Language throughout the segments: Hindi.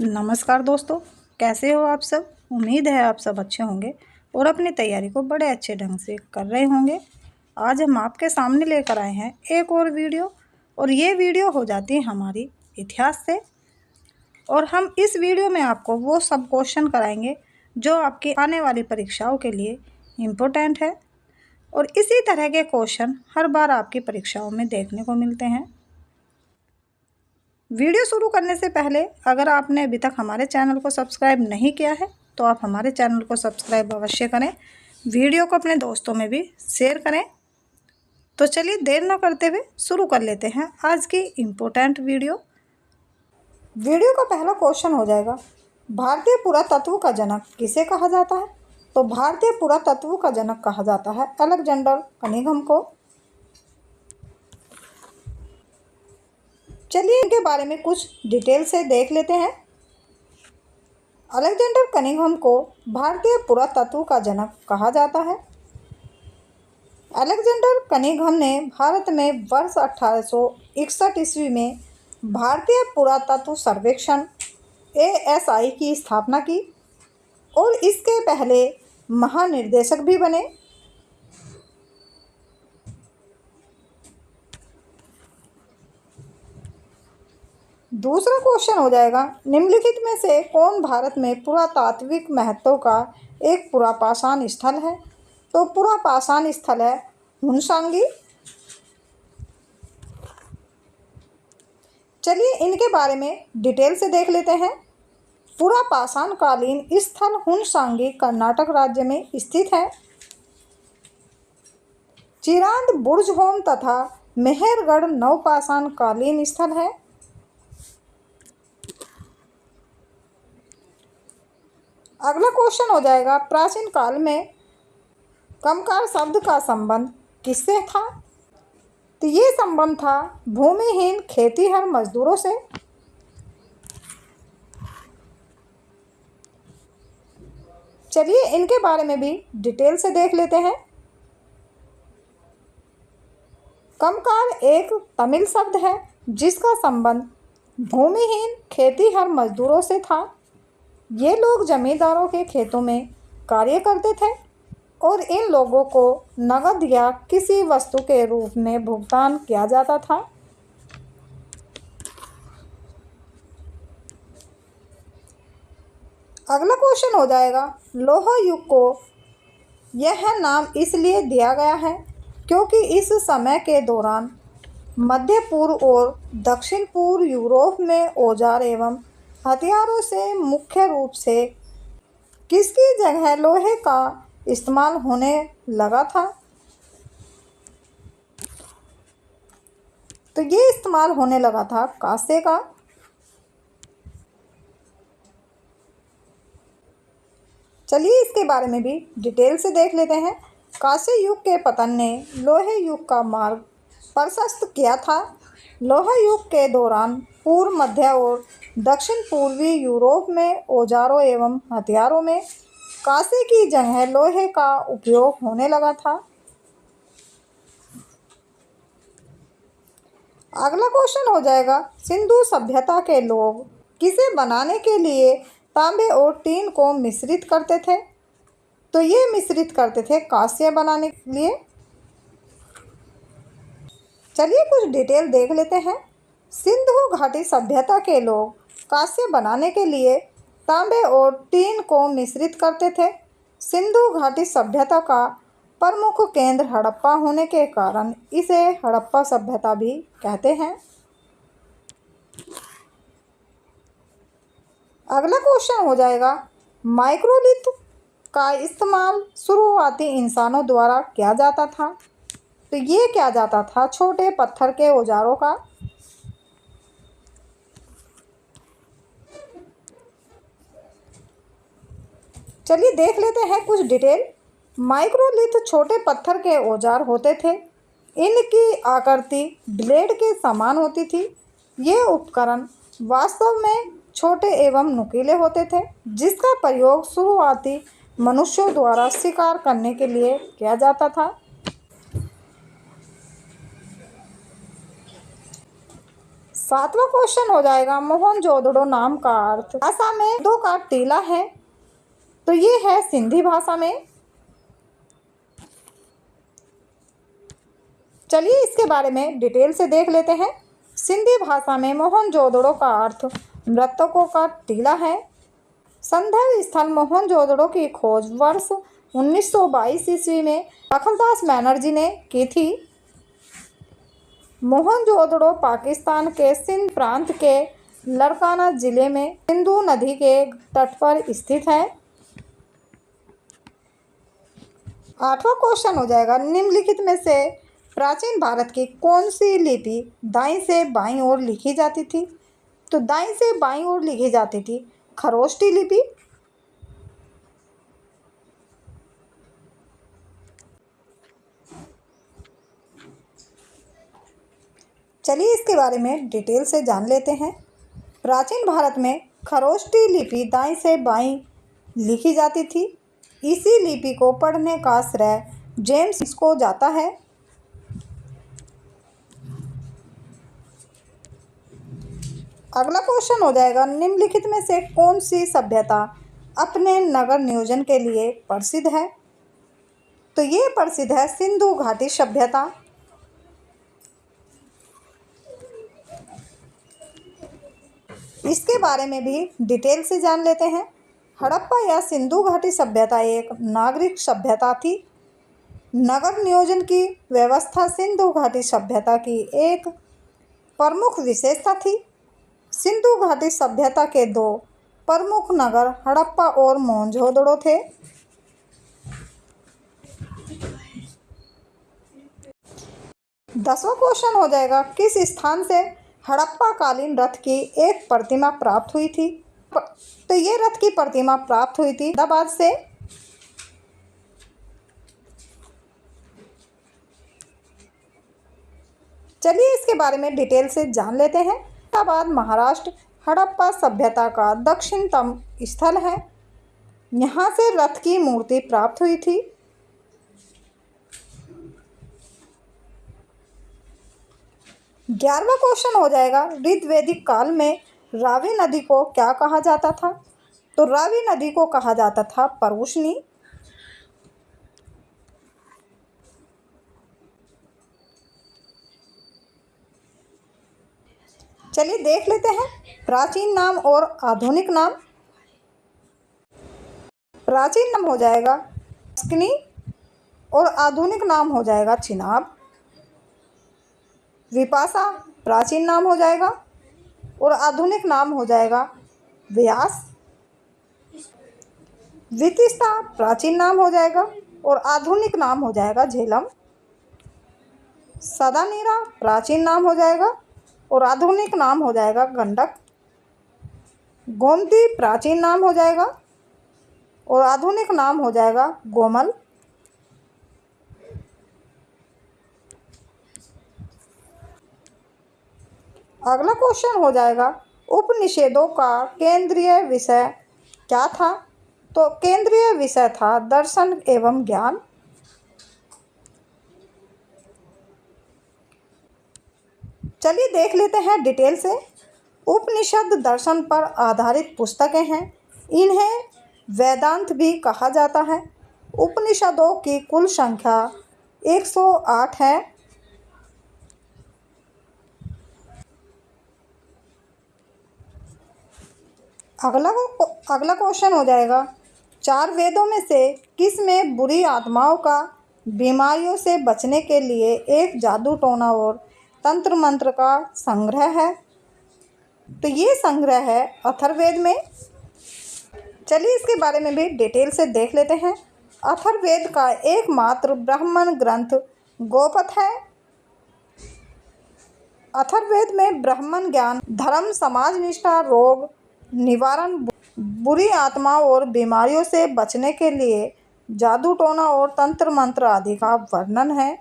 नमस्कार दोस्तों, कैसे हो आप सब। उम्मीद है आप सब अच्छे होंगे और अपनी तैयारी को बड़े अच्छे ढंग से कर रहे होंगे। आज हम आपके सामने लेकर आए हैं एक और वीडियो, और ये वीडियो हो जाती है हमारी इतिहास से। और हम इस वीडियो में आपको वो सब क्वेश्चन कराएंगे जो आपकी आने वाली परीक्षाओं के लिए इम्पोर्टेंट है, और इसी तरह के क्वेश्चन हर बार आपकी परीक्षाओं में देखने को मिलते हैं। वीडियो शुरू करने से पहले अगर आपने अभी तक हमारे चैनल को सब्सक्राइब नहीं किया है तो आप हमारे चैनल को सब्सक्राइब अवश्य करें। वीडियो को अपने दोस्तों में भी शेयर करें। तो चलिए देर न करते हुए शुरू कर लेते हैं आज की इम्पोर्टेंट वीडियो। वीडियो का पहला क्वेश्चन हो जाएगा, भारतीय पुरातत्व का जनक किसे कहा जाता है। तो भारतीय पुरातत्व का जनक कहा जाता है अलेक्जेंडर कनिंघम को। चलिए इनके बारे में कुछ डिटेल से देख लेते हैं। अलेक्जेंडर कनिंघम को भारतीय पुरातत्व का जनक कहा जाता है। अलेक्जेंडर कनिंघम ने भारत में वर्ष 1861 ईस्वी में भारतीय पुरातत्व सर्वेक्षण ASI की स्थापना की और इसके पहले महानिर्देशक भी बने। दूसरा क्वेश्चन हो जाएगा, निम्नलिखित में से कौन भारत में पुरातात्विक महत्व का एक पुरापाषाण स्थल है। तो पुरापाषाण स्थल है हुनसांगी। चलिए इनके बारे में डिटेल से देख लेते हैं। पुरापाषाण कालीन स्थल हुनसांगी कर्नाटक राज्य में स्थित है। चिरांद बुर्ज होम तथा मेहरगढ़ नवपाषाण कालीन स्थल है। अगला क्वेश्चन हो जाएगा, प्राचीन काल में कमकार शब्द का संबंध किससे था। तो ये संबंध था भूमिहीन खेतीहर मजदूरों से। चलिए इनके बारे में भी डिटेल से देख लेते हैं। कमकार एक तमिल शब्द है जिसका संबंध भूमिहीन खेतीहर मजदूरों से था। ये लोग जमींदारों के खेतों में कार्य करते थे और इन लोगों को नकद या किसी वस्तु के रूप में भुगतान किया जाता था। अगला क्वेश्चन हो जाएगा, लौह युग को यह नाम इसलिए दिया गया है क्योंकि इस समय के दौरान मध्य पूर्व और दक्षिण पूर्व यूरोप में औजार एवं हथियारों से मुख्य रूप से किसकी जगह लोहे का इस्तेमाल होने लगा था। तो ये इस्तेमाल होने लगा था कांसे का। चलिए इसके बारे में भी डिटेल से देख लेते हैं। कांस्य युग के पतन ने लोहे युग का मार्ग प्रशस्त किया था। लोहे युग के दौरान पूर्व मध्य और दक्षिण पूर्वी यूरोप में औजारों एवं हथियारों में कांसे की जगह लोहे का उपयोग होने लगा था। अगला क्वेश्चन हो जाएगा, सिंधु सभ्यता के लोग किसे बनाने के लिए तांबे और टीन को मिश्रित करते थे। तो ये मिश्रित करते थे कांस्य बनाने के लिए। चलिए कुछ डिटेल देख लेते हैं। सिंधु घाटी सभ्यता के लोग कांस्य बनाने के लिए तांबे और टीन को मिश्रित करते थे। सिंधु घाटी सभ्यता का प्रमुख केंद्र हड़प्पा होने के कारण इसे हड़प्पा सभ्यता भी कहते हैं। अगला क्वेश्चन हो जाएगा, माइक्रोलिथ का इस्तेमाल शुरुआती इंसानों द्वारा किया जाता था। तो ये किया जाता था छोटे पत्थर के औजारों का। चलिए देख लेते हैं कुछ डिटेल। माइक्रोलिथ छोटे पत्थर के औजार होते थे। इनकी आकृति ब्लेड के समान होती थी। ये उपकरण वास्तव में छोटे एवं नुकीले होते थे जिसका प्रयोग शुरुआती मनुष्यों द्वारा शिकार करने के लिए किया जाता था। सातवां क्वेश्चन हो जाएगा मोहनजोदड़ो नाम का अर्थ। भाषा में दो का टीला है, तो ये है सिंधी भाषा में। चलिए इसके बारे में डिटेल से देख लेते हैं। सिंधी भाषा में मोहनजोदड़ो का अर्थ मृतकों का टीला है। संदर्भ स्थल मोहनजोदड़ो की खोज वर्ष 1922 ईस्वी में दखलदास बैनर्जी ने की थी। मोहनजोदड़ो पाकिस्तान के सिंध प्रांत के लाड़काना जिले में सिंधु नदी के तट पर स्थित है। आठवां क्वेश्चन हो जाएगा निम्नलिखित में से प्राचीन भारत की कौन सी लिपि दाईं से बाईं ओर लिखी जाती थी? तो दाईं से बाईं ओर लिखी जाती थी खरोष्टी लिपि। चलिए इसके बारे में डिटेल से जान लेते हैं। प्राचीन भारत में खरोष्टी लिपि दाईं से बाईं लिखी जाती थी। इसी लिपि को पढ़ने का श्रेय जेम्स को जाता है। अगला क्वेश्चन हो जाएगा निम्नलिखित में से कौन सी सभ्यता अपने नगर नियोजन के लिए प्रसिद्ध है? तो ये प्रसिद्ध है सिंधु घाटी सभ्यता। इसके बारे में भी डिटेल से जान लेते हैं। हड़प्पा या सिंधु घाटी सभ्यता एक नागरिक सभ्यता थी। नगर नियोजन की व्यवस्था सिंधु घाटी सभ्यता की एक प्रमुख विशेषता थी। सिंधु घाटी सभ्यता के दो प्रमुख नगर हड़प्पा और मोहनजोदड़ो थे। दसवां क्वेश्चन हो जाएगा किस स्थान से हड़प्पा कालीन रथ की एक प्रतिमा प्राप्त हुई थी? तो ये रथ की प्रतिमा प्राप्त हुई थी अहमदाबाद से। चलिए इसके बारे में डिटेल से जान लेते हैं। अहमदाबाद महाराष्ट्र हड़प्पा सभ्यता का दक्षिणतम स्थल है। यहाँ से रथ की मूर्ति प्राप्त हुई थी। ग्यारहवां क्वेश्चन हो जाएगा ऋग्वैदिक काल में रावी नदी को क्या कहा जाता था? तो रावी नदी को कहा जाता था परुष्णी। चलिए देख लेते हैं प्राचीन नाम और आधुनिक नाम। प्राचीन नाम हो जाएगा अस्किनी और आधुनिक नाम हो जाएगा चिनाब। विपाशा प्राचीन नाम हो जाएगा और आधुनिक नाम हो जाएगा व्यास। वितिस्ता प्राचीन नाम हो जाएगा और आधुनिक नाम हो जाएगा झेलम। सदानीरा प्राचीन नाम हो जाएगा और आधुनिक नाम हो जाएगा गंडक। गोमती प्राचीन नाम हो जाएगा और आधुनिक नाम हो जाएगा गोमल। अगला क्वेश्चन हो जाएगा उपनिषदों का केंद्रीय विषय क्या था? तो केंद्रीय विषय था दर्शन एवं ज्ञान। चलिए देख लेते हैं डिटेल से। उपनिषद दर्शन पर आधारित पुस्तकें हैं। इन्हें वेदांत भी कहा जाता है। उपनिषदों की कुल संख्या 108 है। अगला क्वेश्चन हो जाएगा चार वेदों में से किस में बुरी आत्माओं का बीमारियों से बचने के लिए एक जादू टोना और तंत्र मंत्र का संग्रह है? तो ये संग्रह है अथर्ववेद में। चलिए इसके बारे में भी डिटेल से देख लेते हैं। अथर्ववेद का एकमात्र ब्राह्मण ग्रंथ गोपथ है। अथर्ववेद में ब्राह्मण ज्ञान, धर्म, समाज निष्ठा, रोग निवारण, बुरी आत्माओं और बीमारियों से बचने के लिए जादू टोना और तंत्र मंत्र आदि का वर्णन है।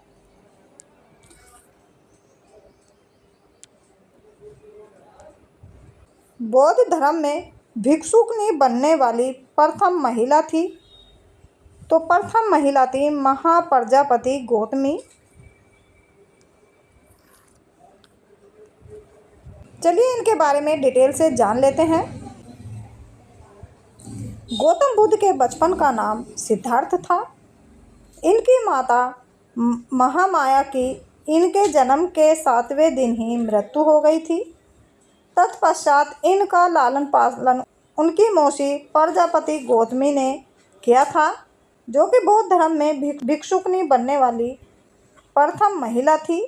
बौद्ध धर्म में भिक्षुकनी बनने वाली प्रथम महिला थी। तो प्रथम महिला थी महाप्रजापति गौतमी। चलिए इनके बारे में डिटेल से जान लेते हैं। गौतम बुद्ध के बचपन का नाम सिद्धार्थ था। इनकी माता महामाया की इनके जन्म के 7वें दिन ही मृत्यु हो गई थी। तत्पश्चात इनका लालन पालन उनकी मौसी प्रजापति गौतमी ने किया था, जो कि बौद्ध धर्म में भिक्षुकनी बनने वाली प्रथम महिला थी।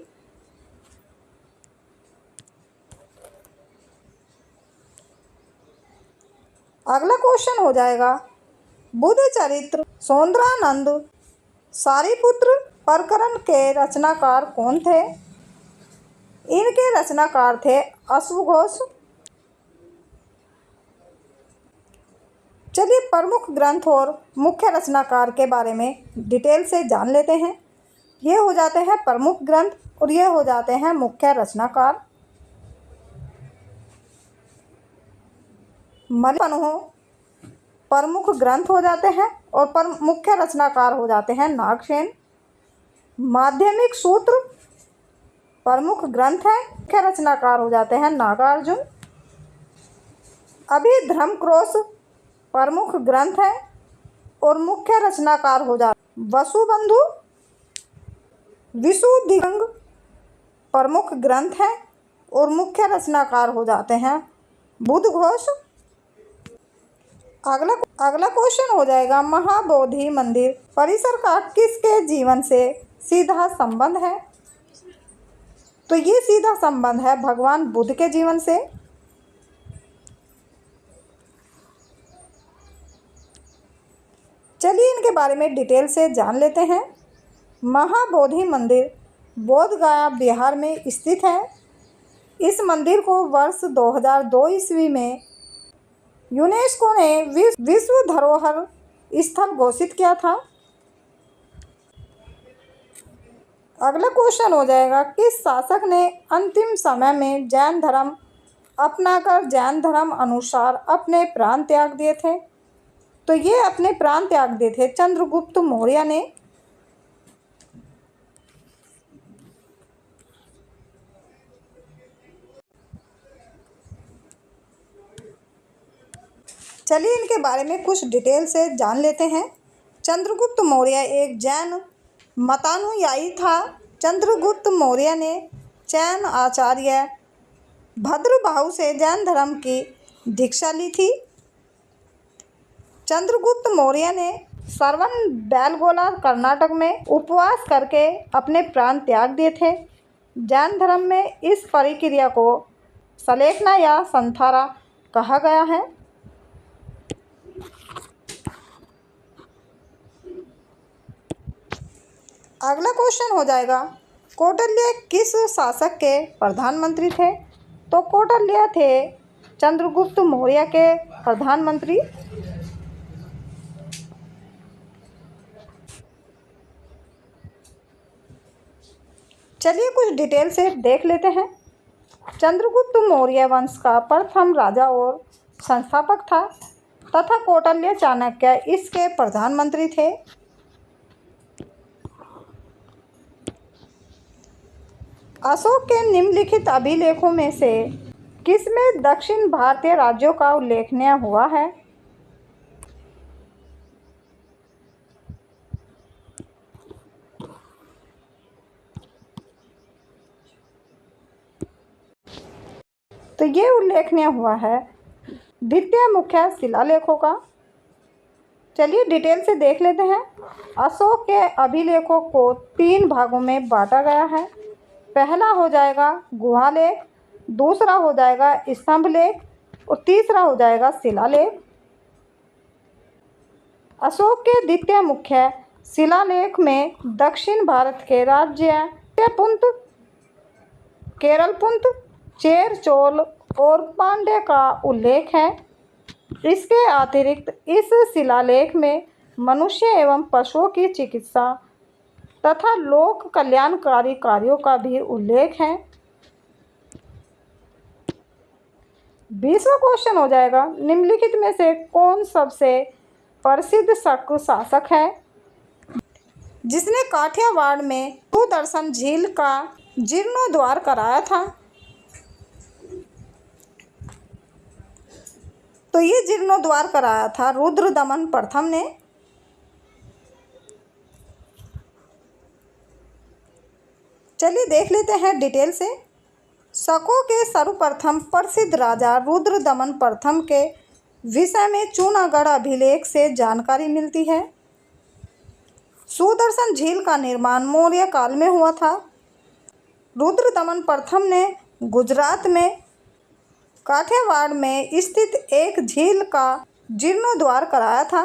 अगला क्वेश्चन हो जाएगा, बुद्ध चरित्र सौंदरानंद सारिपुत्र प्रकरण के रचनाकार कौन थे? इनके रचनाकार थे अश्वघोष। चलिए प्रमुख ग्रंथ और मुख्य रचनाकार के बारे में डिटेल से जान लेते हैं। ये हो जाते हैं प्रमुख ग्रंथ और ये हो जाते हैं मुख्य रचनाकार। मलिपन्हो प्रमुख ग्रंथ हो जाते हैं और मुख्य रचनाकार हो जाते हैं नागसेन। माध्यमिक सूत्र प्रमुख ग्रंथ है, मुख्य रचनाकार हो जाते हैं नागार्जुन। अभिधर्मकोश प्रमुख ग्रंथ है और मुख्य रचनाकार हो जाते वसुबंधु। विशुद्धिअंग प्रमुख ग्रंथ है और मुख्य रचनाकार हो जाते हैं बुद्धघोष। अगला क्वेश्चन हो जाएगा, महाबोधि मंदिर परिसर का किसके जीवन से सीधा संबंध है? तो ये सीधा संबंध है भगवान बुद्ध के जीवन से। चलिए इनके बारे में डिटेल से जान लेते हैं। महाबोधि मंदिर बोध गया बिहार में स्थित है। इस मंदिर को वर्ष 2002 ईस्वी में यूनेस्को ने विश्व धरोहर स्थल घोषित किया था। अगला क्वेश्चन हो जाएगा, किस शासक ने अंतिम समय में जैन धर्म अपनाकर जैन धर्म अनुसार अपने प्राण त्याग दिए थे? तो ये अपने प्राण त्याग दिए थे चंद्रगुप्त मौर्य ने। चलिए इनके बारे में कुछ डिटेल से जान लेते हैं। चंद्रगुप्त मौर्य एक जैन मतानुयायी था। चंद्रगुप्त मौर्य ने जैन आचार्य भद्रबाहु से जैन धर्म की दीक्षा ली थी। चंद्रगुप्त मौर्य ने श्रवण बेलगोला कर्नाटक में उपवास करके अपने प्राण त्याग दिए थे। जैन धर्म में इस प्रक्रिया को सलेखना या संथारा कहा गया है। अगला क्वेश्चन हो जाएगा, कौटिल्य किस शासक के प्रधानमंत्री थे? तो कौटिल्य थे चंद्रगुप्त मौर्य के प्रधानमंत्री। चलिए कुछ डिटेल से देख लेते हैं। चंद्रगुप्त मौर्य वंश का प्रथम राजा और संस्थापक था तथा कौटिल्य चाणक्य इसके प्रधानमंत्री थे। अशोक के निम्नलिखित अभिलेखों में से किसमें दक्षिण भारतीय राज्यों का उल्लेखनीय हुआ है? तो ये उल्लेखनीय हुआ है द्वितीय मुख्य शिलालेखों का। चलिए डिटेल से देख लेते हैं। अशोक के अभिलेखों को 3 भागों में बांटा गया है। पहला हो जाएगा गुहा लेख, दूसरा हो जाएगा स्तंभ लेख और तीसरा हो जाएगा शिलालेख। अशोक के द्वितीय मुख्य शिलालेख में दक्षिण भारत के राज्य पुंत, केरलपुंत, चेर, चोल और पांड्य का उल्लेख है। इसके अतिरिक्त इस शिलालेख में मनुष्य एवं पशुओं की चिकित्सा तथा लोक कल्याणकारी कार्यों का भी उल्लेख है। 20वां क्वेश्चन हो जाएगा, निम्नलिखित में से कौन सबसे प्रसिद्ध शक शासक है जिसने काठियावाड़ में दूरदर्शन झील का जीर्णोद्धार कराया था? तो ये जीर्णोद्वार कराया था रुद्रदमन प्रथम ने। चलिए देख लेते हैं डिटेल से। शकों के सर्वप्रथम प्रसिद्ध राजा रुद्रदमन प्रथम के विषय में चूनागढ़ अभिलेख से जानकारी मिलती है। सुदर्शन झील का निर्माण मौर्य काल में हुआ था। रुद्रदमन प्रथम ने गुजरात में काठियावाड़ में स्थित एक झील का जीर्णोद्वार कराया था।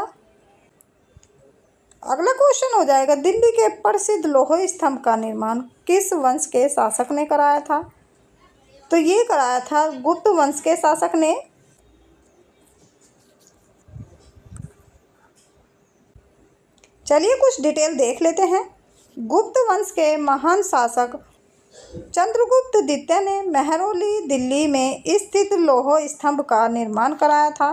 अगला क्वेश्चन हो जाएगा, दिल्ली के प्रसिद्ध लौह स्तंभ का निर्माण किस वंश के शासक ने कराया था? तो ये कराया था गुप्त वंश के शासक ने। चलिए कुछ डिटेल देख लेते हैं। गुप्त वंश के महान शासक चंद्रगुप्त द्वितीय ने मेहरौली दिल्ली में स्थित लौह स्तंभ का निर्माण कराया था।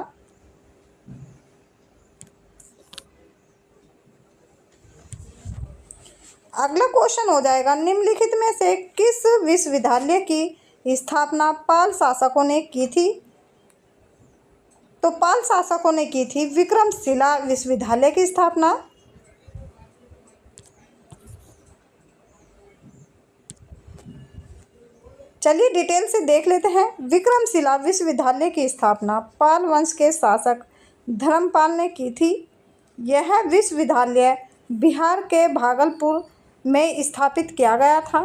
अगला क्वेश्चन हो जाएगा, निम्नलिखित में से किस विश्वविद्यालय की स्थापना पाल शासकों ने की थी? तो पाल शासकों ने की थी विक्रमशिला विश्वविद्यालय की स्थापना। चलिए डिटेल से देख लेते हैं। विक्रमशिला विश्वविद्यालय की स्थापना पाल वंश के शासक धर्मपाल ने की थी। यह विश्वविद्यालय बिहार के भागलपुर में स्थापित किया गया था।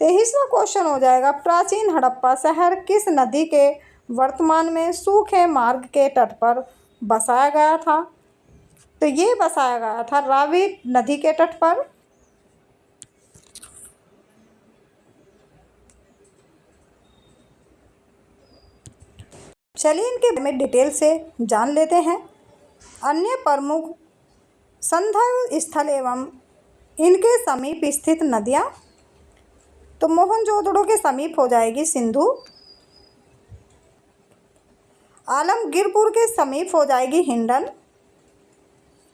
तेईसवां क्वेश्चन हो जाएगा, प्राचीन हड़प्पा शहर किस नदी के वर्तमान में सूखे मार्ग के तट पर बसाया गया था? तो ये बसाया गया था रावी नदी के तट पर। चलिए इनके बारे में डिटेल से जान लेते हैं। अन्य प्रमुख संदर्भ स्थल एवं इनके समीप स्थित नदियाँ, तो मोहनजोदड़ो के समीप हो जाएगी सिंधु। आलमगीरपुर के समीप हो जाएगी हिंडन।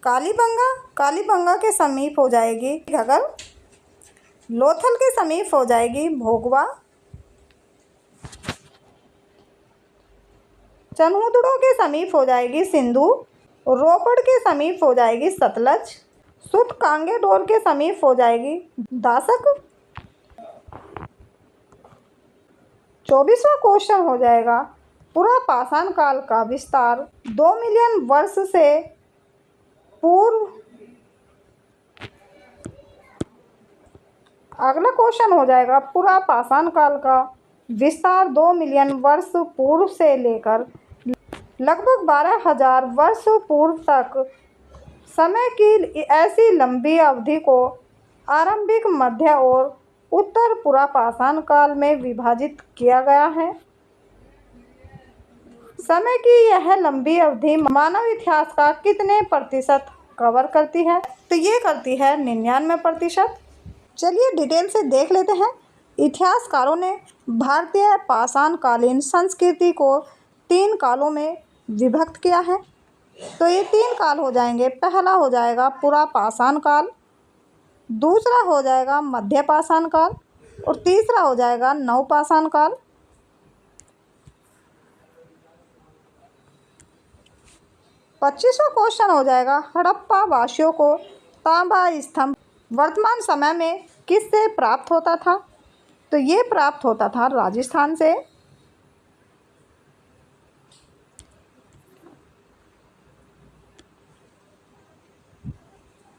कालीबंगा के समीप हो जाएगी घगर। लोथल के समीप हो जाएगी भोगवा। चनहुदड़ो के समीप हो जाएगी सिंधु। रोपड़ के समीप हो जाएगी सतलज। सुतकांगेडोर के समीप हो जाएगी दासक। 24वां क्वेश्चन हो जाएगा, पूरा पाषाण काल का विस्तार 2 मिलियन वर्ष से पूर्व। अगला क्वेश्चन हो जाएगा, पूरा पाषाण काल का विस्तार 2 मिलियन वर्ष पूर्व से लेकर लगभग 12,000 वर्ष पूर्व तक समय की ऐसी लंबी अवधि को आरंभिक, मध्य और उत्तर पूरा पाषाण काल में विभाजित किया गया है। समय की यह लंबी अवधि मानव इतिहास का कितने प्रतिशत कवर करती है? तो ये करती है 99%। चलिए डिटेल से देख लेते हैं। इतिहासकारों ने भारतीय पाषाणकालीन संस्कृति को 3 कालों में विभक्त किया है। तो ये 3 काल हो जाएंगे। पहला हो जाएगा पुरा पाषाण काल, दूसरा हो जाएगा मध्य पाषाण काल और तीसरा हो जाएगा नवपाषाण काल। 25वां क्वेश्चन हो जाएगा, हड़प्पा वासियों को तांबा स्तंभ वर्तमान समय में किससे प्राप्त होता था? तो ये प्राप्त होता था राजस्थान से।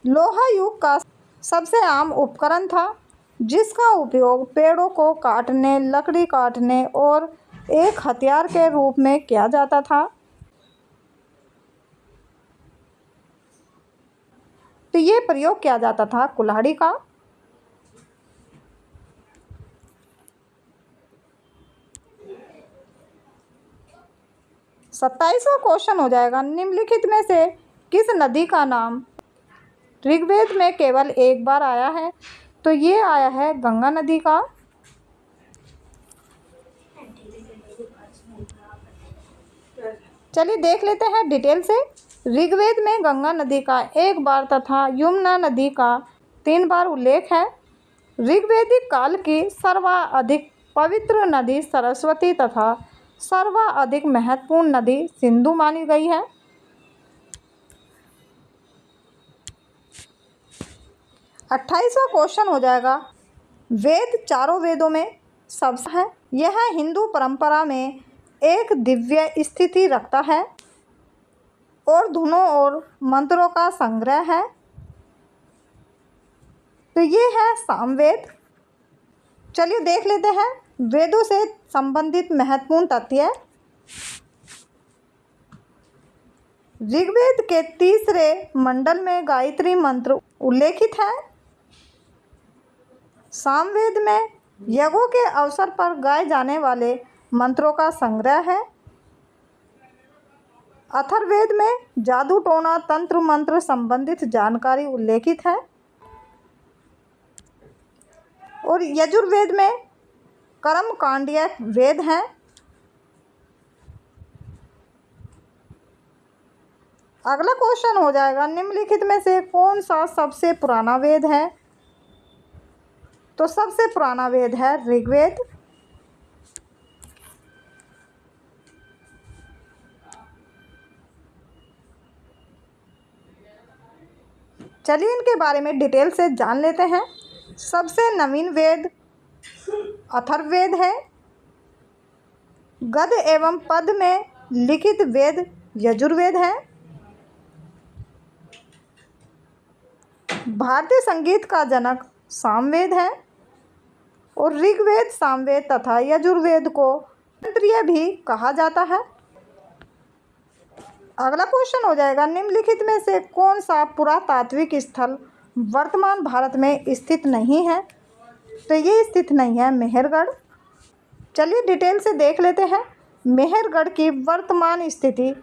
लोहा युग का सबसे आम उपकरण था जिसका उपयोग पेड़ों को काटने, लकड़ी काटने और एक हथियार के रूप में किया जाता था। तो ये प्रयोग किया जाता था कुल्हाड़ी का। सत्ताईसवां क्वेश्चन हो जाएगा, निम्नलिखित में से किस नदी का नाम ऋग्वेद में केवल एक बार आया है? तो ये आया है गंगा नदी का। चलिए देख लेते हैं डिटेल से। ऋग्वेद में गंगा नदी का एक बार तथा यमुना नदी का 3 बार उल्लेख है। ऋग्वैदिक काल की सर्वाधिक पवित्र नदी सरस्वती तथा सर्वाधिक महत्वपूर्ण नदी सिंधु मानी गई है। 28वां क्वेश्चन हो जाएगा, वेद चारों वेदों में सबसे है। यह हिंदू परंपरा में एक दिव्य स्थिति रखता है और धुनों और मंत्रों का संग्रह है। तो ये है सामवेद। चलिए देख लेते हैं वेदों से संबंधित महत्वपूर्ण तथ्य। ऋग्वेद के 3रे मंडल में गायत्री मंत्र उल्लेखित है। सामवेद में यज्ञों के अवसर पर गाए जाने वाले मंत्रों का संग्रह है। अथर्ववेद में जादू टोना तंत्र मंत्र संबंधित जानकारी उल्लेखित है। और यजुर्वेद में कर्म कांडीय वेद हैं। अगला क्वेश्चन हो जाएगा, निम्नलिखित में से कौन सा सबसे पुराना वेद है? तो सबसे पुराना वेद है ऋग्वेद। चलिए इनके बारे में डिटेल से जान लेते हैं। सबसे नवीन वेद अथर्ववेद है। गद एवं पद में लिखित वेद यजुर्वेद है। भारतीय संगीत का जनक सामवेद है। और ऋग्वेद, सामवेद तथा यजुर्वेद को तंत्रीय भी कहा जाता है। अगला क्वेश्चन हो जाएगा, निम्नलिखित में से कौन सा पुरातात्विक स्थल वर्तमान भारत में स्थित नहीं है? तो ये स्थित नहीं है मेहरगढ़। चलिए डिटेल से देख लेते हैं। मेहरगढ़ की वर्तमान स्थिति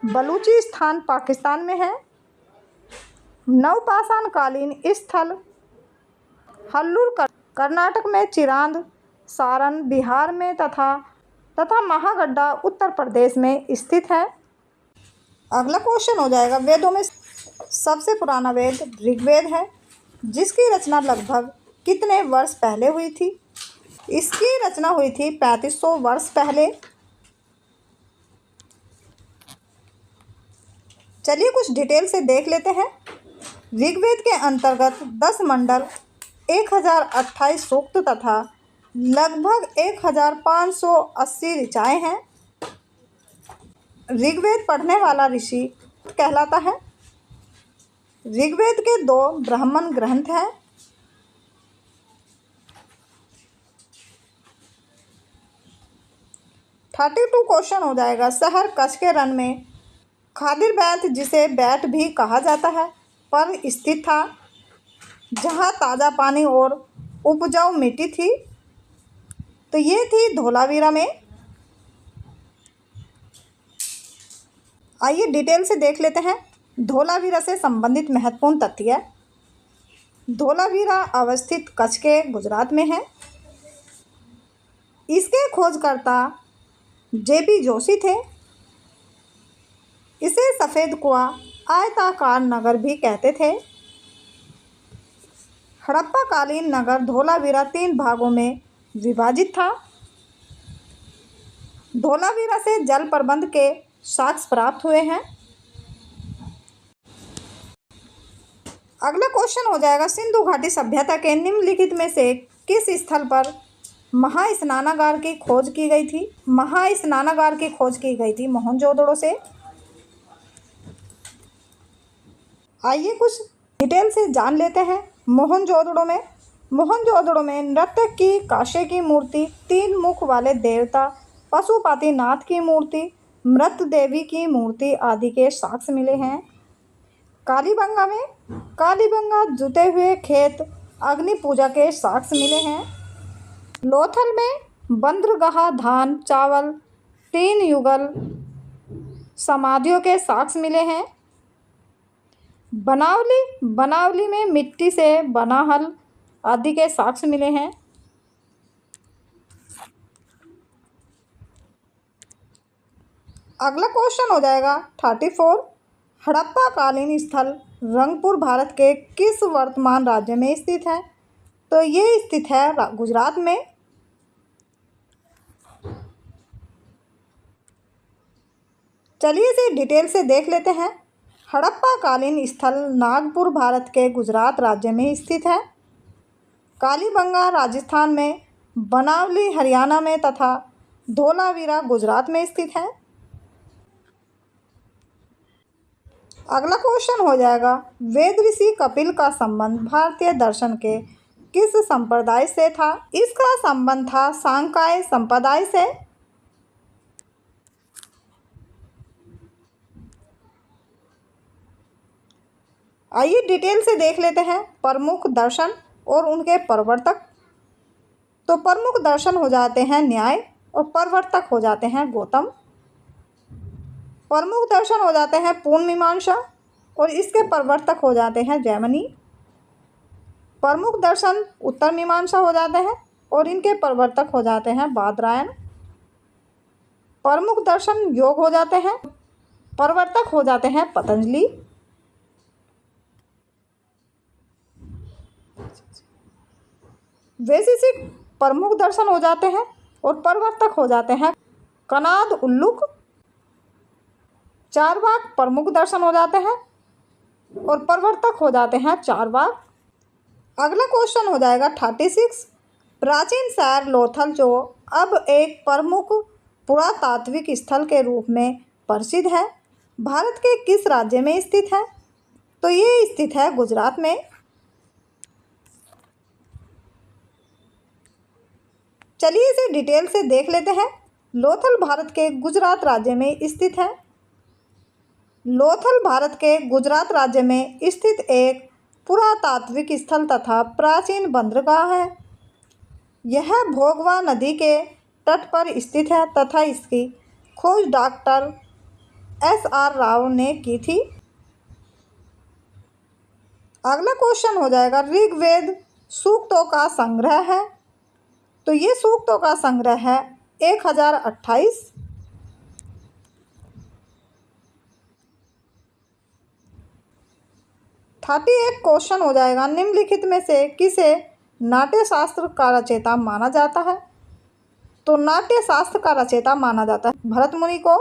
बलूचिस्तान पाकिस्तान में है। नवपाषाण कालीन स्थल हल्लूर कर्नाटक में, चिरांद सारण बिहार में तथा महागड्डा उत्तर प्रदेश में स्थित है। अगला क्वेश्चन हो जाएगा, वेदों में सबसे पुराना वेद ऋग्वेद है, जिसकी रचना लगभग कितने वर्ष पहले हुई थी? इसकी रचना हुई थी 3500 वर्ष पहले। चलिए कुछ डिटेल से देख लेते हैं। ऋग्वेद के अंतर्गत 10 मंडल, 1028 सूक्त तथा लगभग 1580 ऋचाएँ हैं। ऋग्वेद पढ़ने वाला ऋषि कहलाता है। ऋग्वेद के 2 ब्राह्मण ग्रंथ हैं। क्वेश्चन हो जाएगा, शहर कच्छ के रण में खादिर बैत, जिसे बैट भी कहा जाता है, पर स्थित था, जहाँ ताज़ा पानी और उपजाऊ मिट्टी थी। तो ये थी धोलावीरा में। आइए डिटेल से देख लेते हैं धोलावीरा से संबंधित महत्वपूर्ण तथ्य। धोलावीरा अवस्थित कच्छ के गुजरात में है। इसके खोजकर्ता जेबी जोशी थे। इसे सफ़ेद कुआं, आयताकार नगर भी कहते थे। हड़प्पा कालीन नगर धोलावीरा 3 भागों में विभाजित था। धोलावीरा से जल प्रबंध के साक्ष्य प्राप्त हुए हैं। अगला क्वेश्चन हो जाएगा, सिंधु घाटी सभ्यता के निम्नलिखित में से किस स्थल पर महास्नानागार की खोज की गई थी? महास्नानागार की खोज की गई थी मोहनजोदड़ो से। आइए कुछ डिटेल से जान लेते हैं। मोहनजोदड़ो में नृत्य की कांसे की मूर्ति, 3 मुख वाले देवता पशुपतिनाथ की मूर्ति, मृत देवी की मूर्ति आदि के साक्ष्य मिले हैं। कालीबंगा जुते हुए खेत, अग्नि पूजा के साक्ष्य मिले हैं। लोथल में बंदरगाह धान चावल 3 युगल समाधियों के साक्ष्य मिले हैं। बनावली में मिट्टी से बना हल आदि के साक्ष्य मिले हैं। अगला क्वेश्चन हो जाएगा 34, हड़प्पा कालीन स्थल रंगपुर भारत के किस वर्तमान राज्य में स्थित है? तो ये स्थित है गुजरात में। चलिए इसे डिटेल से देख लेते हैं। हड़प्पा कालीन स्थल नागपुर भारत के गुजरात राज्य में स्थित है। कालीबंगा राजस्थान में, बनावली हरियाणा में तथा धोलावीरा गुजरात में स्थित है। अगला क्वेश्चन हो जाएगा, वेद ऋषि कपिल का संबंध भारतीय दर्शन के किस संप्रदाय से था? इसका संबंध था सांकाय संप्रदाय से। आइए डिटेल से देख लेते हैं प्रमुख दर्शन और उनके प्रवर्तक। तो प्रमुख दर्शन हो जाते हैं न्याय और प्रवर्तक हो जाते हैं गौतम। प्रमुख दर्शन हो जाते हैं पूर्ण मीमांसा और इसके प्रवर्तक हो जाते हैं जैमिनी। प्रमुख दर्शन उत्तर मीमांसा हो जाते हैं और इनके प्रवर्तक हो जाते हैं बादरायण। प्रमुख दर्शन योग हो जाते हैं, प्रवर्तक हो जाते हैं पतंजलि। वैशेषिक प्रमुख दर्शन हो जाते हैं और प्रवर्तक हो जाते हैं कनाद उल्लुक। चारवाक प्रमुख दर्शन हो जाते हैं और प्रवर्तक हो जाते हैं चारवाक। अगला क्वेश्चन हो जाएगा 36। प्राचीन शहर लोथल जो अब एक प्रमुख पुरातात्विक स्थल के रूप में प्रसिद्ध है, भारत के किस राज्य में स्थित है? तो ये स्थित है गुजरात में। चलिए इसे डिटेल से देख लेते हैं। लोथल भारत के गुजरात राज्य में स्थित है। लोथल भारत के गुजरात राज्य में स्थित एक पुरातात्विक स्थल तथा प्राचीन बंदरगाह है। यह भोगवा नदी के तट पर स्थित है तथा इसकी खोज डॉक्टर SR राव ने की थी। अगला क्वेश्चन हो जाएगा, ऋग्वेद सूक्तों का संग्रह है। तो ये सूक्तों का संग्रह है 1028। एक क्वेश्चन हो जाएगा, निम्नलिखित में से किसे नाट्य शास्त्र का रचयिता माना जाता है? तो नाट्य शास्त्र का रचयिता माना जाता है भरत मुनि को।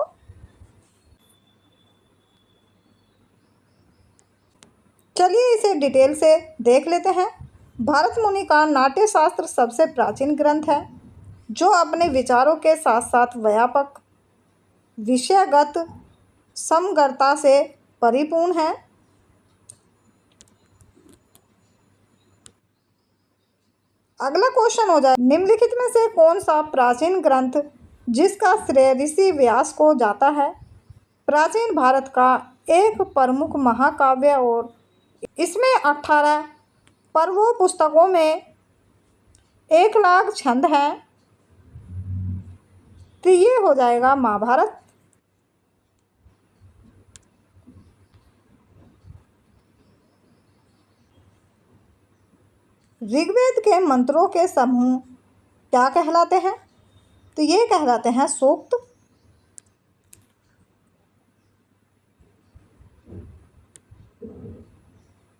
चलिए इसे डिटेल से देख लेते हैं। भरत मुनि का नाट्य शास्त्र सबसे प्राचीन ग्रंथ है जो अपने विचारों के साथ साथ व्यापक विषयगत समग्रता से परिपूर्ण है। अगला क्वेश्चन हो जाए, निम्नलिखित में से कौन सा प्राचीन ग्रंथ जिसका श्रेय ऋषि व्यास को जाता है? प्राचीन भारत का एक प्रमुख महाकाव्य और इसमें 18 पर्वों पुस्तकों में 1,00,000 छंद हैं। तो ये हो जाएगा महाभारत। ऋग्वेद के मंत्रों के समूह क्या कहलाते हैं? तो ये कहलाते हैं सूक्त।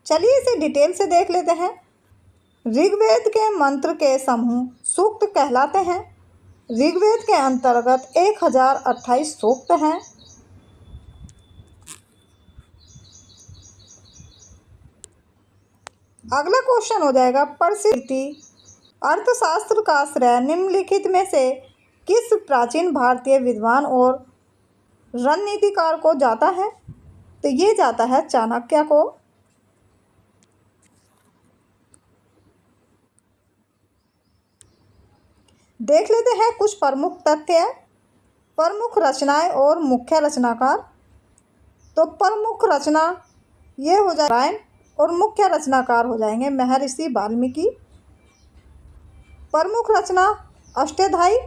चलिए इसे डिटेल से देख लेते हैं। ऋग्वेद के मंत्र के समूह सूक्त कहलाते हैं। ऋग्वेद के अंतर्गत 1028 सूक्त हैं। अगला क्वेश्चन हो जाएगा, प्रसिद्ध अर्थशास्त्र का श्रेय निम्नलिखित में से किस प्राचीन भारतीय विद्वान और रणनीतिकार को जाता है? तो ये जाता है चाणक्य को। देख लेते हैं कुछ प्रमुख तथ्य, प्रमुख रचनाएं और मुख्य रचनाकार। तो प्रमुख रचना ये हो जाए रामायण और मुख्य रचनाकार हो जाएंगे महर्षि वाल्मीकि। प्रमुख रचना अष्टाध्यायी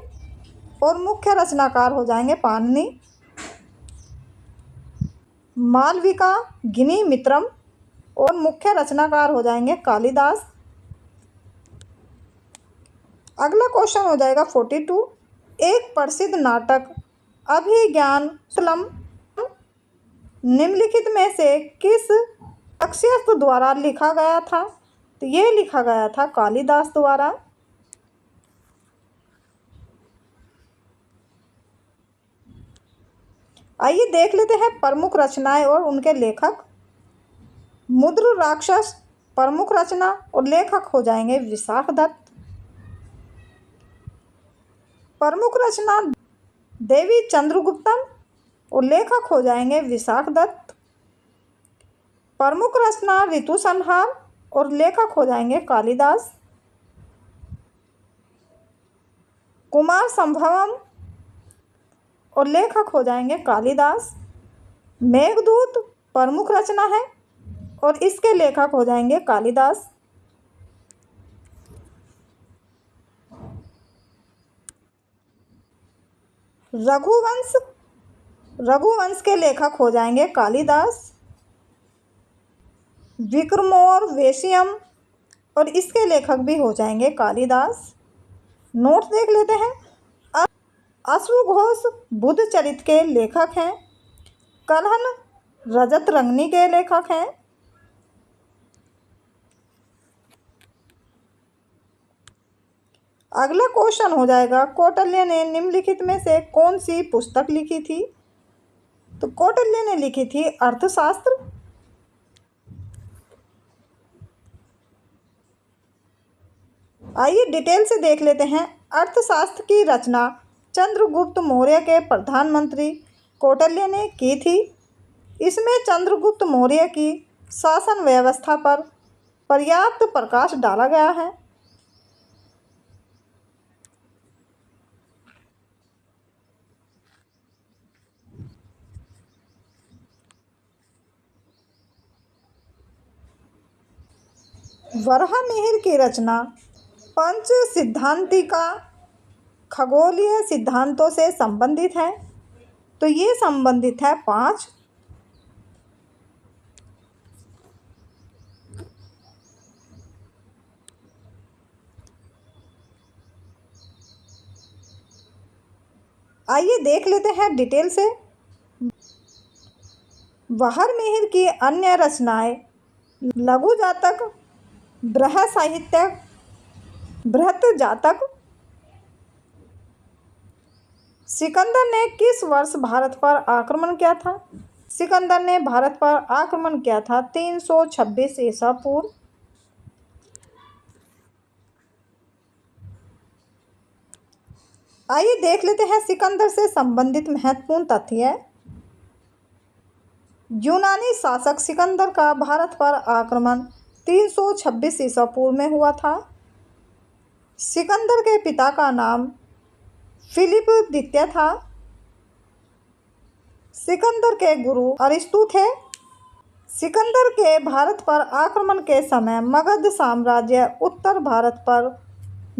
और मुख्य रचनाकार हो जाएंगे पाणिनि। मालविका गिनी मित्रम और मुख्य रचनाकार हो जाएंगे कालिदास। अगला क्वेश्चन हो जाएगा 42। एक प्रसिद्ध नाटक अभिज्ञान निम्नलिखित में से किस शख्सियत द्वारा लिखा गया था? तो ये लिखा गया था कालिदास द्वारा। आइए देख लेते हैं प्रमुख रचनाएं और उनके लेखक। मुद्र राक्षस प्रमुख रचना और लेखक हो जाएंगे विशाखदत्त। प्रमुख रचना देवी चंद्रगुप्तम और लेखक हो जाएंगे विशाखदत्त। प्रमुख रचना ऋतु संहार और लेखक हो जाएंगे कालिदास। कुमार संभवम और लेखक हो जाएंगे कालिदास। मेघदूत प्रमुख रचना है और इसके लेखक हो जाएंगे कालिदास। रघुवंश के लेखक हो जाएंगे कालिदास। विक्रमोर्वशीयम और इसके लेखक भी हो जाएंगे कालिदास। नोट्स देख लेते हैं। अश्वघोष बुद्ध चरित के लेखक हैं। कल्हन रजत रंगनी के लेखक हैं। अगला क्वेश्चन हो जाएगा, कौटिल्य ने निम्नलिखित में से कौन सी पुस्तक लिखी थी? तो कौटिल्य ने लिखी थी अर्थशास्त्र। आइए डिटेल से देख लेते हैं। अर्थशास्त्र की रचना चंद्रगुप्त मौर्य के प्रधानमंत्री कौटिल्य ने की थी। इसमें चंद्रगुप्त मौर्य की शासन व्यवस्था पर पर्याप्त प्रकाश डाला गया है। वराहमिहिर की रचना पंच सिद्धांतिका खगोलीय सिद्धांतों से संबंधित है। तो ये संबंधित है 5। आइए देख लेते हैं डिटेल से। वराहमिहिर की अन्य रचनाएं लघु जातक, बृहत जातक। सिकंदर ने किस वर्ष भारत पर आक्रमण किया था? सिकंदर ने भारत पर आक्रमण किया था 326 ईसा पूर्व। आइए देख लेते हैं सिकंदर से संबंधित महत्वपूर्ण तथ्य। यूनानी शासक सिकंदर का भारत पर आक्रमण 326 ईसा पूर्व में हुआ था। सिकंदर के पिता का नाम फिलिप द्वितीय था। सिकंदर के गुरु अरिस्तु थे। सिकंदर के भारत पर आक्रमण के समय मगध साम्राज्य उत्तर भारत पर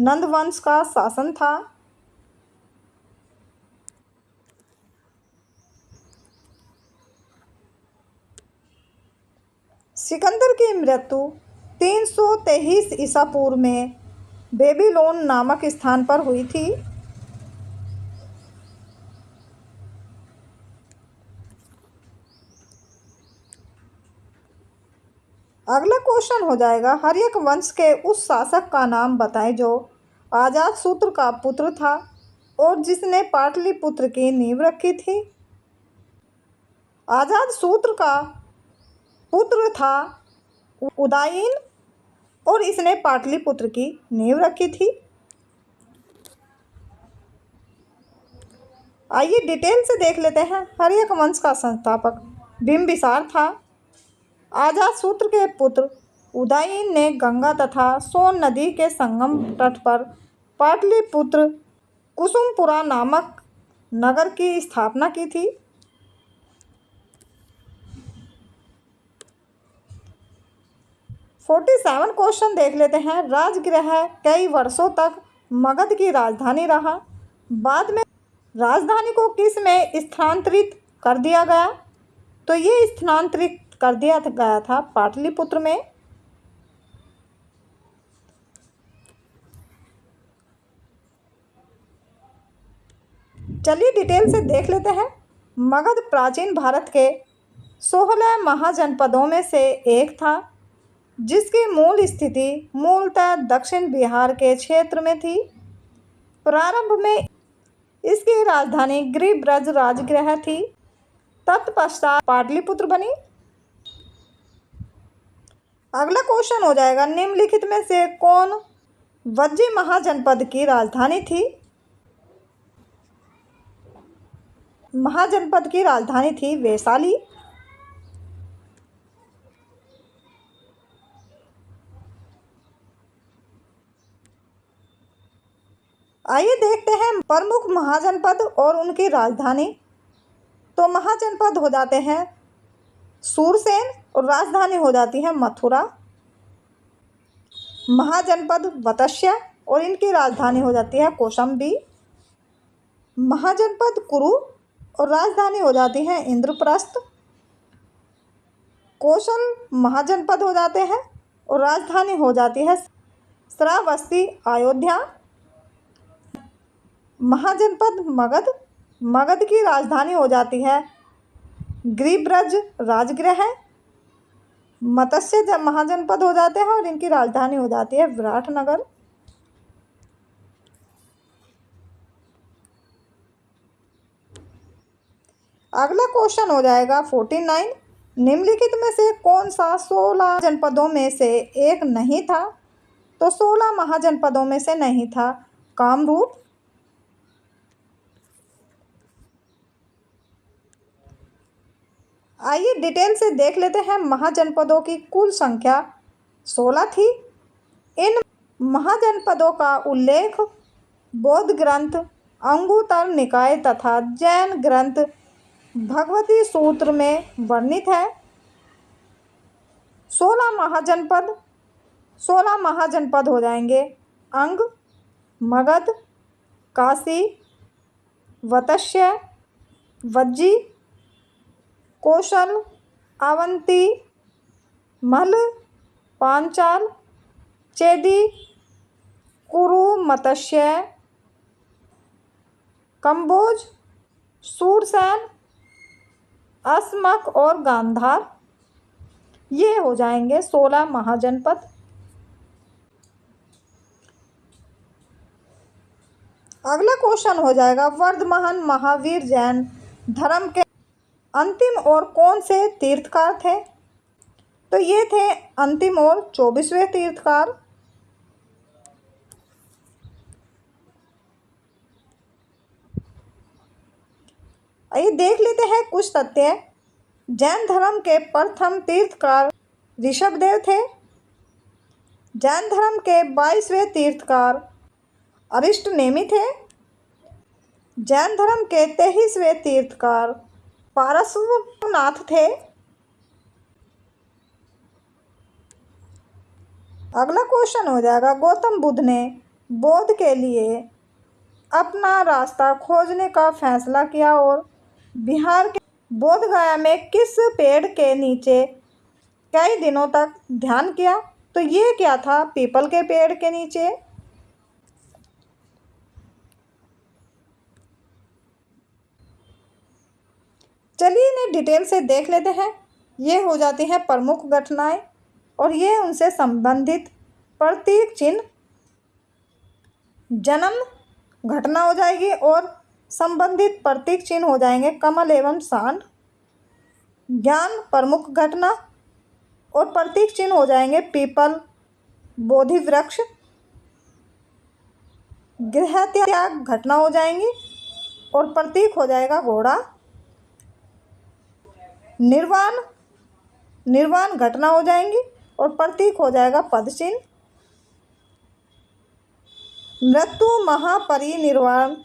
नंदवंश का शासन था। सिकंदर की मृत्यु 323 ईसा पूर्व में बेबीलोन नामक स्थान पर हुई थी। अगला क्वेश्चन हो जाएगा, हर्यक वंश के उस शासक का नाम बताएं जो अजातशत्रु का पुत्र था और जिसने पाटलिपुत्र की नींव रखी थी। अजातशत्रु का पुत्र था उदयन और इसने पाटलिपुत्र की नींव रखी थी। आइए डिटेल से देख लेते हैं। हर्यक वंश का संस्थापक बिंबिसार था। अजातशत्रु के पुत्र उदयन ने गंगा तथा सोन नदी के संगम तट पर पाटलिपुत्र कुसुमपुरा नामक नगर की स्थापना की थी। सत्तावन क्वेश्चन देख लेते हैं। राजगृह कई वर्षों तक मगध की राजधानी रहा। बाद में राजधानी को किस में स्थानांतरित कर दिया गया? तो ये स्थानांतरित कर दिया गया था पाटलिपुत्र में। चलिए डिटेल से देख लेते हैं। मगध प्राचीन भारत के 16 महाजनपदों में से एक था, जिसकी मूल स्थिति मूलतः दक्षिण बिहार के क्षेत्र में थी। प्रारंभ में इसकी राजधानी गिरिब्रज राजगृह थी, तत्पश्चात पाटलिपुत्र बनी। अगला क्वेश्चन हो जाएगा, निम्नलिखित में से कौन वज्जी महाजनपद की राजधानी थी? महाजनपद की राजधानी थी वैशाली। आइए देखते हैं प्रमुख महाजनपद और उनकी राजधानी। तो महाजनपद हो जाते हैं सूरसेन और राजधानी हो जाती है मथुरा। महाजनपद वत्स्य और इनकी राजधानी हो जाती है कौशाम्बी। महाजनपद कुरु और राजधानी हो जाती है इंद्रप्रस्थ। कौशल महाजनपद हो जाते हैं और राजधानी हो जाती है श्रावस्ती अयोध्या। महाजनपद मगध, मगध की राजधानी हो जाती है गिरिब्रज राजगृह। मत्स्य महाजनपद हो जाते हैं और इनकी राजधानी हो जाती है विराटनगर। अगला क्वेश्चन हो जाएगा 49, निम्नलिखित में से कौन सा 16 जनपदों में से एक नहीं था? तो 16 महाजनपदों में से नहीं था कामरूप। आइए डिटेल से देख लेते हैं। महाजनपदों की कुल संख्या 16 थी। इन महाजनपदों का उल्लेख बौद्ध ग्रंथ अंगुत्तर निकाय तथा जैन ग्रंथ भगवती सूत्र में वर्णित है। 16 महाजनपद हो जाएंगे अंग, मगध, काशी, वत्स्य, वज्जी, कौशल, अवंती, मल्ल, पांचाल, चेदी, कुरु, मत्स्य, कंबोज, सूरसेन, अस्मक और गांधार। ये हो जाएंगे 16 महाजनपद। अगला क्वेश्चन हो जाएगा, वर्धमान महावीर जैन धर्म के अंतिम और कौन से तीर्थकार थे? तो ये थे अंतिम और 24वें तीर्थकार। आइए देख लेते हैं कुछ तथ्य। जैन धर्म के प्रथम तीर्थकार ऋषभदेव थे। जैन धर्म के 22वें तीर्थकार अरिष्टनेमि थे। जैन धर्म के 23वें तीर्थकार पार्श्वनाथ थे। अगला क्वेश्चन हो जाएगा, गौतम बुद्ध ने बौद्ध के लिए अपना रास्ता खोजने का फैसला किया और बिहार के बोध गया में किस पेड़ के नीचे कई दिनों तक ध्यान किया? तो ये क्या था? पीपल के पेड़ के नीचे। चलिए इन्हें डिटेल से देख लेते हैं। ये हो जाती हैं प्रमुख घटनाएं और ये उनसे संबंधित प्रतीक चिन्ह। जन्म घटना हो जाएगी और संबंधित प्रतीक चिन्ह हो जाएंगे कमल एवं सांड। ज्ञान प्रमुख घटना और प्रतीक चिन्ह हो जाएंगे पीपल, बोधि वृक्ष। गृह त्याग घटना हो जाएंगी और प्रतीक हो जाएगा घोड़ा। निर्वाण घटना हो जाएंगी और प्रतीक हो जाएगा पद चिन्ह। मृत्यु महापरिनिर्वाण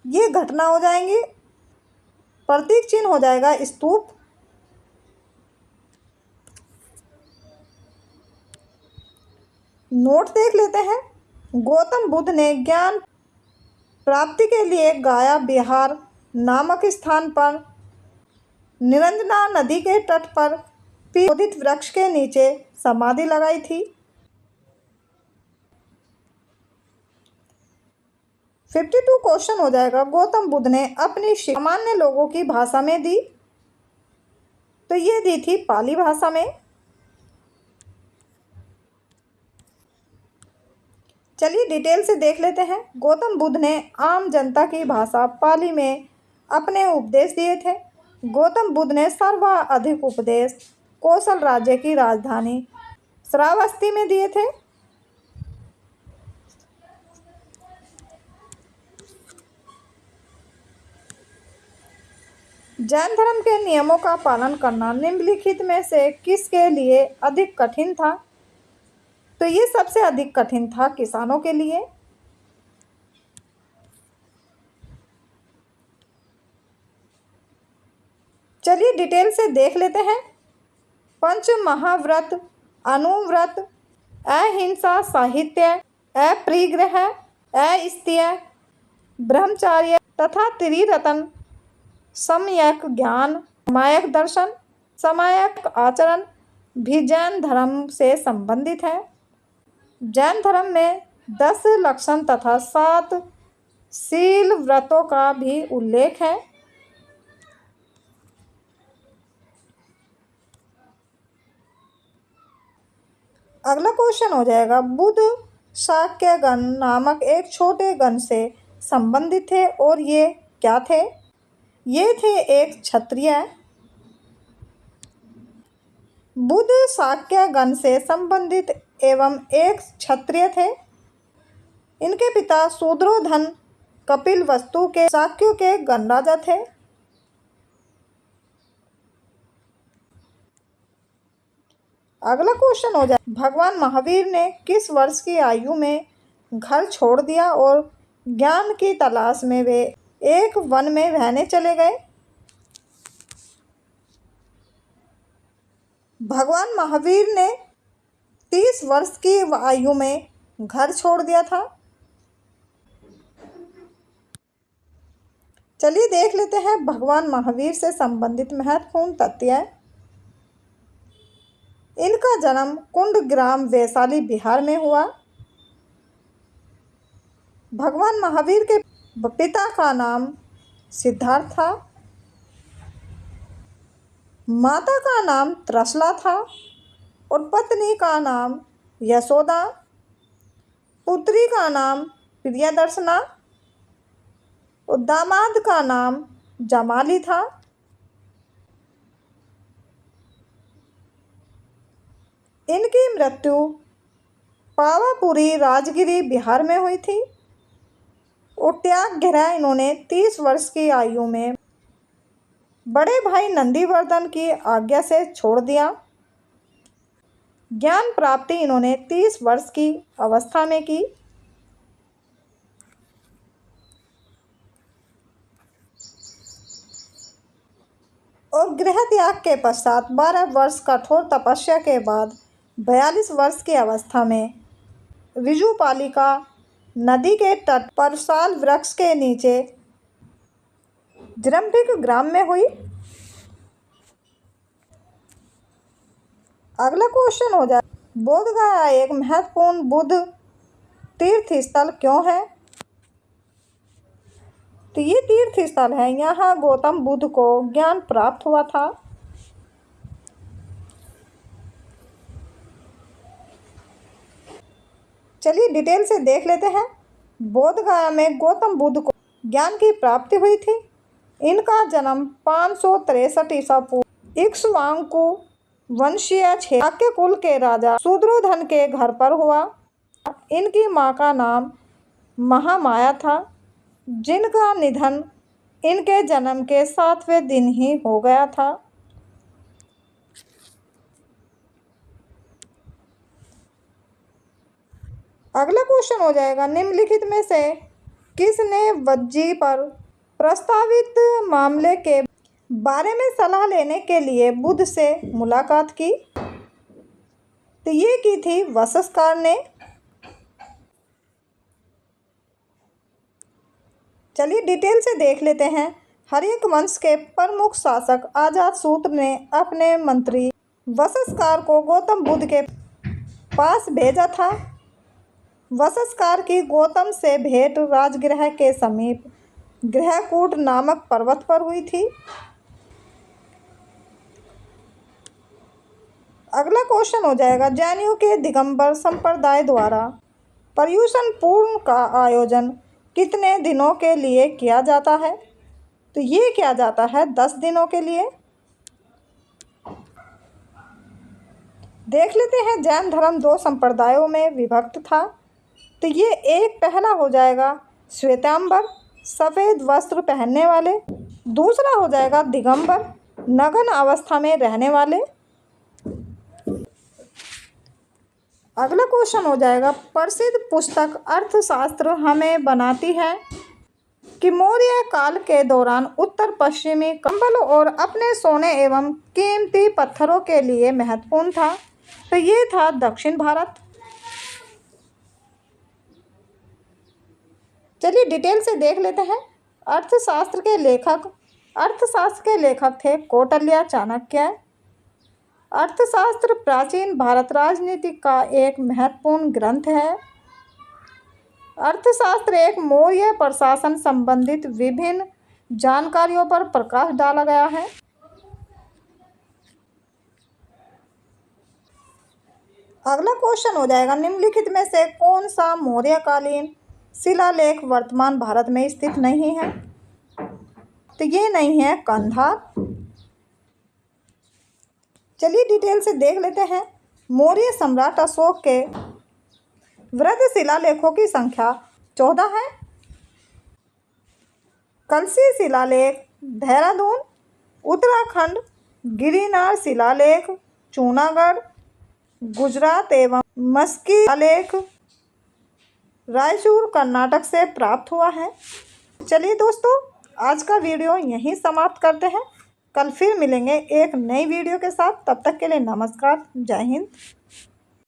ये घटना हो जाएंगी, प्रतीक चिन्ह हो जाएगा स्तूप। नोट देख लेते हैं। गौतम बुद्ध ने ज्ञान प्राप्ति के लिए गया बिहार नामक स्थान पर निरंजना नदी के तट पर बोधित वृक्ष के नीचे समाधि लगाई थी। 52 क्वेश्चन हो जाएगा। गौतम बुद्ध ने अपनी सामान्य लोगों की भाषा में दी, तो ये दी थी पाली भाषा में। चलिए डिटेल से देख लेते हैं। गौतम बुद्ध ने आम जनता की भाषा पाली में अपने उपदेश दिए थे। गौतम बुद्ध ने सर्वाधिक उपदेश कौशल राज्य की राजधानी श्रावस्ती में दिए थे। जैन धर्म के नियमों का पालन करना निम्नलिखित में से किसके लिए अधिक कठिन था? तो ये सबसे अधिक कठिन था किसानों के लिए। चलिए डिटेल से देख लेते हैं। पंच महाव्रत, अनुव्रत, अहिंसा, साहित्य, अपरिग्रह, अस्तेय, ब्रह्मचार्य तथा त्रिरत्न, सम्यक ज्ञान, सामायिक दर्शन, सामायिक आचरण भी जैन धर्म से संबंधित है। जैन धर्म में 10 लक्षण तथा 7 शील व्रतों का भी उल्लेख है। अगला क्वेश्चन हो जाएगा, बुद्ध शाक्य गण नामक एक छोटे गण से संबंधित थे और ये क्या थे? ये थे एक क्षत्रिय। बुद्ध शाक्य गण से संबंधित एवं एक क्षत्रिय थे। इनके पिता शूद्रोधन कपिलवस्तु के शाक्यों के गणराजा थे। अगला क्वेश्चन हो जाए, भगवान महावीर ने किस वर्ष की आयु में घर छोड़ दिया और ज्ञान की तलाश में वे एक वन में रहने चले गए? भगवान महावीर ने 30 वर्ष की आयु में घर छोड़ दिया था। चलिए देख लेते हैं भगवान महावीर से संबंधित महत्वपूर्ण तथ्य। इनका जन्म कुंडग्राम वैशाली बिहार में हुआ। भगवान महावीर के पिता का नाम सिद्धार्थ था, माता का नाम त्रसला था और पत्नी का नाम यशोदा, पुत्री का नाम प्रियदर्शना और दामाद का नाम जमाली था। इनकी मृत्यु पावापुरी राजगिरी बिहार में हुई थी और त्यागगृह इन्होंने 30 वर्ष की आयु में बड़े भाई नंदीवर्धन की आज्ञा से छोड़ दिया। ज्ञान प्राप्ति इन्होंने 30 वर्ष की अवस्था में की। और गृह त्याग के पश्चात 12 वर्ष कठोर तपस्या के बाद 42 वर्ष की अवस्था में विजुपालिका नदी के तट पर साल वृक्ष के नीचे जृंभिक ग्राम में हुई। अगला क्वेश्चन हो जाए, बोधगया एक महत्वपूर्ण बुद्ध तीर्थ स्थल क्यों है? तो ये तीर्थ स्थल है, यहाँ गौतम बुद्ध को ज्ञान प्राप्त हुआ था। चलिए डिटेल से देख लेते हैं। बोधगया में गौतम बुद्ध को ज्ञान की प्राप्ति हुई थी। इनका जन्म 563 ईसा पूर्व इक्ष्वाकु वंशीय शाक्य कुल के राजा शूद्रोधन के घर पर हुआ। इनकी मां का नाम महामाया था, जिनका निधन इनके जन्म के 7वें दिन ही हो गया था। अगला क्वेश्चन हो जाएगा, निम्नलिखित में से किसने वज्जी पर प्रस्तावित मामले के बारे में सलाह लेने के लिए बुद्ध से मुलाकात की? तो ये की थी वशिष्ठ ने। चलिए डिटेल से देख लेते हैं। हर्यक वंश के प्रमुख शासक अजातशत्रु ने अपने मंत्री वशिष्ठ को गौतम बुद्ध के पास भेजा था। वशस्कार की गौतम से भेंट राजगृह के समीप ग्रहकूट नामक पर्वत पर हुई थी। अगला क्वेश्चन हो जाएगा, जैनियों के दिगंबर संप्रदाय द्वारा पर्युषण पूर्व का आयोजन कितने दिनों के लिए किया जाता है? तो ये किया जाता है 10 दिनों के लिए। देख लेते हैं, जैन धर्म 2 संप्रदायों में विभक्त था। तो ये एक पहला हो जाएगा श्वेतांबर, सफ़ेद वस्त्र पहनने वाले। दूसरा हो जाएगा दिगंबर, नग्न अवस्था में रहने वाले। अगला क्वेश्चन हो जाएगा, प्रसिद्ध पुस्तक अर्थशास्त्र हमें बनाती है कि मौर्य काल के दौरान उत्तर पश्चिमी कंबल और अपने सोने एवं कीमती पत्थरों के लिए महत्वपूर्ण था। तो ये था दक्षिण भारत। चलिए डिटेल से देख लेते हैं। अर्थशास्त्र के लेखक थे कौटिल्य चाणक्य। अर्थशास्त्र प्राचीन भारत राजनीति का एक महत्वपूर्ण ग्रंथ है। अर्थशास्त्र एक मौर्य प्रशासन संबंधित विभिन्न जानकारियों पर प्रकाश डाला गया है। अगला क्वेश्चन हो जाएगा, निम्नलिखित में से कौन सा मौर्यकालीन शिलालेख वर्तमान भारत में स्थित नहीं है? तो ये नहीं है कंधार। चलिए डिटेल से देख लेते हैं। मौर्य सम्राट अशोक के वृद्ध शिलालेखों की संख्या 14 है। कलसी शिलालेख देहरादून, उत्तराखंड, गिरिनार शिलालेख जूनागढ़, गुजरात एवं मस्की शिलालेख रायचूर कर्नाटक से प्राप्त हुआ है। चलिए दोस्तों, आज का वीडियो यहीं समाप्त करते हैं। कल फिर मिलेंगे एक नई वीडियो के साथ। तब तक के लिए नमस्कार, जय हिंद।